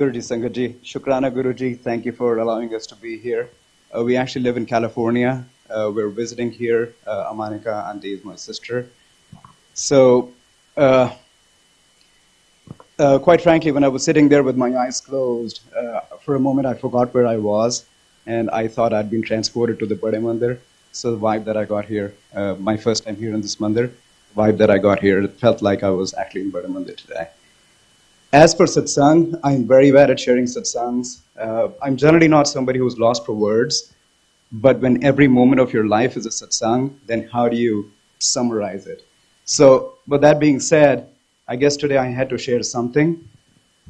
Guruji Sangatji, Shukrana Guruji, thank you for allowing us to be here. We actually live in California. We're visiting here. Amanika, Auntie is my sister. So, uh, quite frankly, when I was sitting there with my eyes closed, for a moment I forgot where I was, and I thought I'd been transported to the Bade Mandir. So the vibe that I got here, my first time here in this mandir, vibe that I got here, it felt like I was actually in Bade Mandir today. As for satsang, I'm very bad at sharing satsangs. I'm generally not somebody who's lost for words, but when every moment of your life is a satsang, then how do you summarize it? So, with that being said, I guess today I had to share something.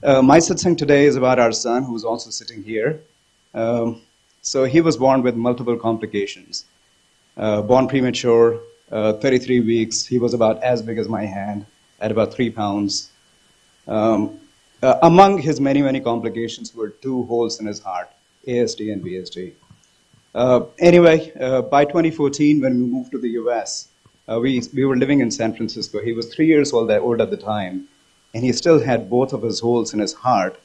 My satsang today is about our son, who's also sitting here. So he was born with multiple complications. Born premature, 33 weeks. He was about as big as my hand, at about 3 pounds. Among his many, many complications were 2 holes in his heart, ASD and VSD. Anyway, by 2014, when we moved to the US, we were living in San Francisco. He was 3 years old at the time, and he still had both of his holes in his heart.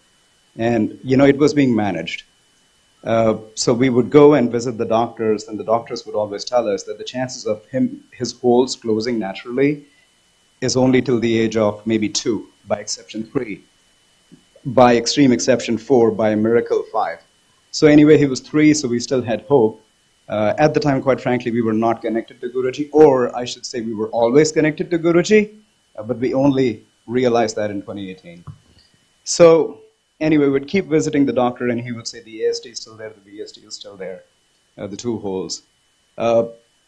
And, it was being managed. So we would go and visit the doctors, and the doctors would always tell us that the chances of his holes closing naturally is only till the age of maybe 2, by exception 3, by extreme exception 4, by miracle 5. So anyway, he was 3, so we still had hope. At the time, quite frankly, we were not connected to Guruji, or I should say we were always connected to Guruji, but we only realized that in 2018. So anyway, we'd keep visiting the doctor, and he would say the ASD is still there, the VSD is still there, the 2 holes.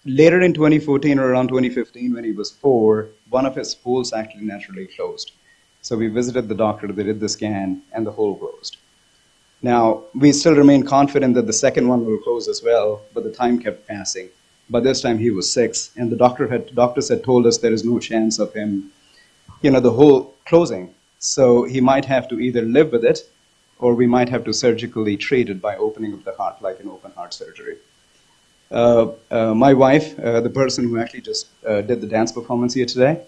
Later in 2014 or around 2015, when he was 4, one of his holes actually naturally closed. So we visited the doctor, they did the scan, and the hole closed. Now, we still remain confident that the second one will close as well, but the time kept passing. By this time, he was 6, and the doctors had told us there is no chance of him, the hole closing. So he might have to either live with it, or we might have to surgically treat it by opening up the heart, like an open heart surgery. My wife, the person who actually just did the dance performance here today,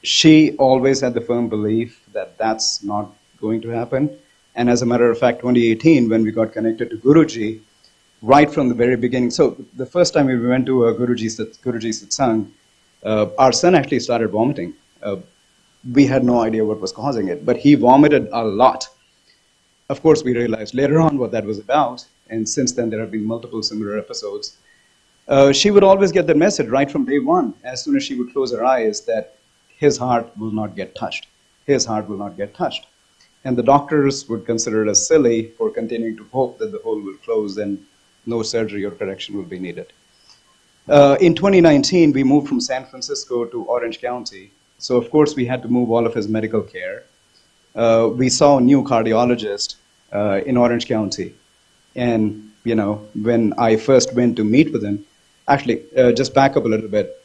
she always had the firm belief that that's not going to happen. And as a matter of fact, 2018, when we got connected to Guruji, right from the very beginning, so the first time we went to a Guruji Satsang, our son actually started vomiting. We had no idea what was causing it, but he vomited a lot. Of course, we realized later on what that was about, and since then there have been multiple similar episodes. She would always get the message right from day one, as soon as she would close her eyes, that his heart will not get touched. His heart will not get touched. And the doctors would consider us silly for continuing to hope that the hole will close and no surgery or correction will be needed. In 2019, we moved from San Francisco to Orange County. So, of course, we had to move all of his medical care. We saw a new cardiologist in Orange County. And, when I first went to meet with him, actually, just back up a little bit.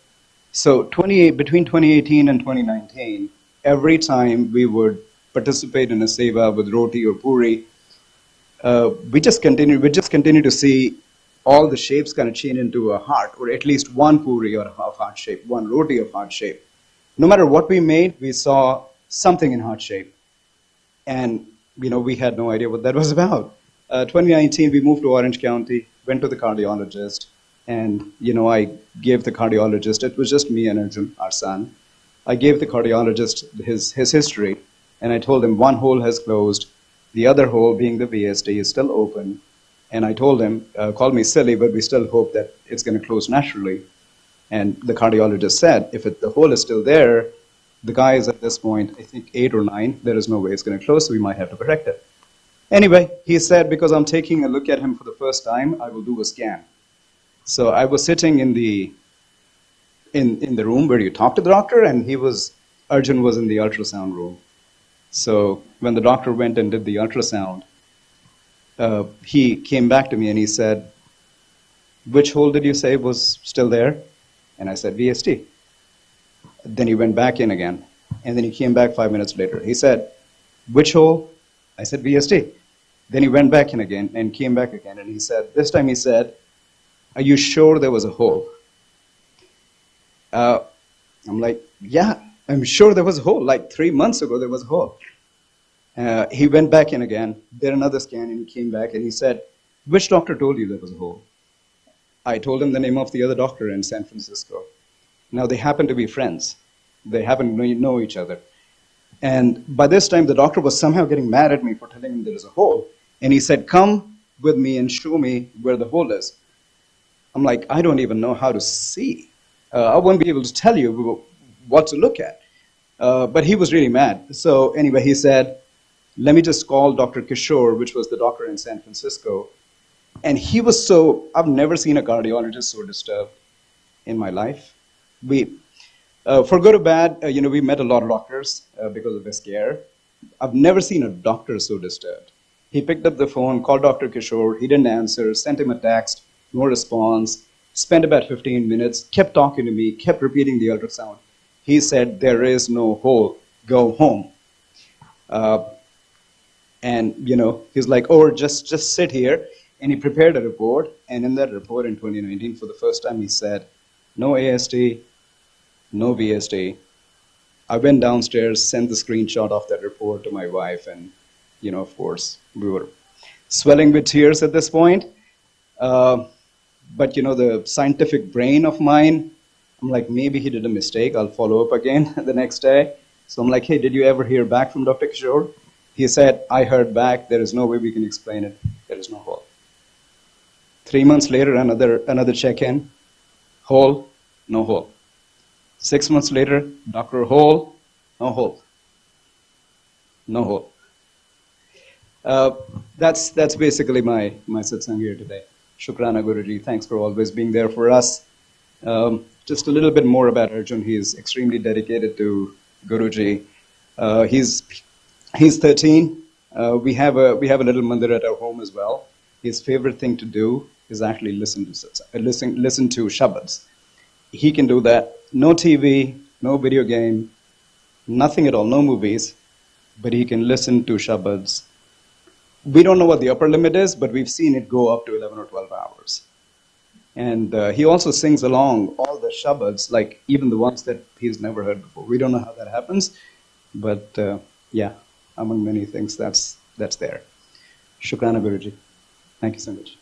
So, between 2018 and 2019, every time we would participate in a seva with roti or puri, we just continue to see all the shapes kind of change into a heart, or at least one puri or of heart shape, one roti of heart shape. No matter what we made, we saw something in heart shape. And, we had no idea what that was about. 2019, we moved to Orange County, went to the cardiologist, and, I gave the cardiologist, it was just me and Arjun, our son. I gave the cardiologist his history, and I told him one hole has closed, the other hole, being the VSD, is still open. And I told him, call me silly, but we still hope that it's going to close naturally. And the cardiologist said, if the hole is still there, the guy is at this point, I think 8 or 9, there is no way it's going to close, so we might have to correct it. Anyway, he said, because I'm taking a look at him for the first time, I will do a scan. So I was sitting in the room where you talk to the doctor, and Arjun was in the ultrasound room. So when the doctor went and did the ultrasound, he came back to me and he said, which hole did you say was still there? And I said, VSD. Then he went back in again, and then he came back 5 minutes later. He said, which hole? I said, VSD. Then he went back in again and came back again, and this time he said, are you sure there was a hole? I'm like, yeah, I'm sure there was a hole. Like 3 months ago, there was a hole. He went back in again, did another scan, and he came back and he said, "Which doctor told you there was a hole?" I told him the name of the other doctor in San Francisco. Now, they happen to be friends. They happen to know each other. And by this time, the doctor was somehow getting mad at me for telling him there is a hole. And he said, "Come with me and show me where the hole is." I'm like, "I don't even know how to see. I won't be able to tell you what to look at." But he was really mad. So anyway, he said, "Let me just call Dr. Kishore," which was the doctor in San Francisco. And he was I've never seen a cardiologist so disturbed in my life. For good or bad, we met a lot of doctors because of this scare. I've never seen a doctor so disturbed. He picked up the phone, called Dr. Kishore. He didn't answer, sent him a text, no response, spent about 15 minutes, kept talking to me, kept repeating the ultrasound. He said, "There is no hole, go home." And, he's like, "Oh, just sit here." And he prepared a report. And in that report in 2019, for the first time, he said, "No AST, no VST." I went downstairs, sent the screenshot of that report to my wife, and, of course, we were swelling with tears at this point. But, the scientific brain of mine, I'm like, maybe he did a mistake. I'll follow up again the next day. So I'm like, "Hey, did you ever hear back from Dr. Kishore?" He said, "I heard back. There is no way we can explain it. There is no hole." 3 months later, another check-in. Hole, no hole. 6 months later, Dr. Hole, no hole. No hole. That's basically my satsang here today. Shukrana, Guruji. Thanks for always being there for us. Just a little bit more about Arjun. He is extremely dedicated to Guruji. He's 13. We have a little mandir at our home as well. His favorite thing to do is actually listen to Shabads. He can do that. No TV, no video game, nothing at all, no movies, but he can listen to Shabads. We don't know what the upper limit is, but we've seen it go up to 11 or 12 hours. And he also sings along all the Shabads, like even the ones that he's never heard before. We don't know how that happens, but yeah, among many things, that's there. Shukrana, Guruji. Thank you so much.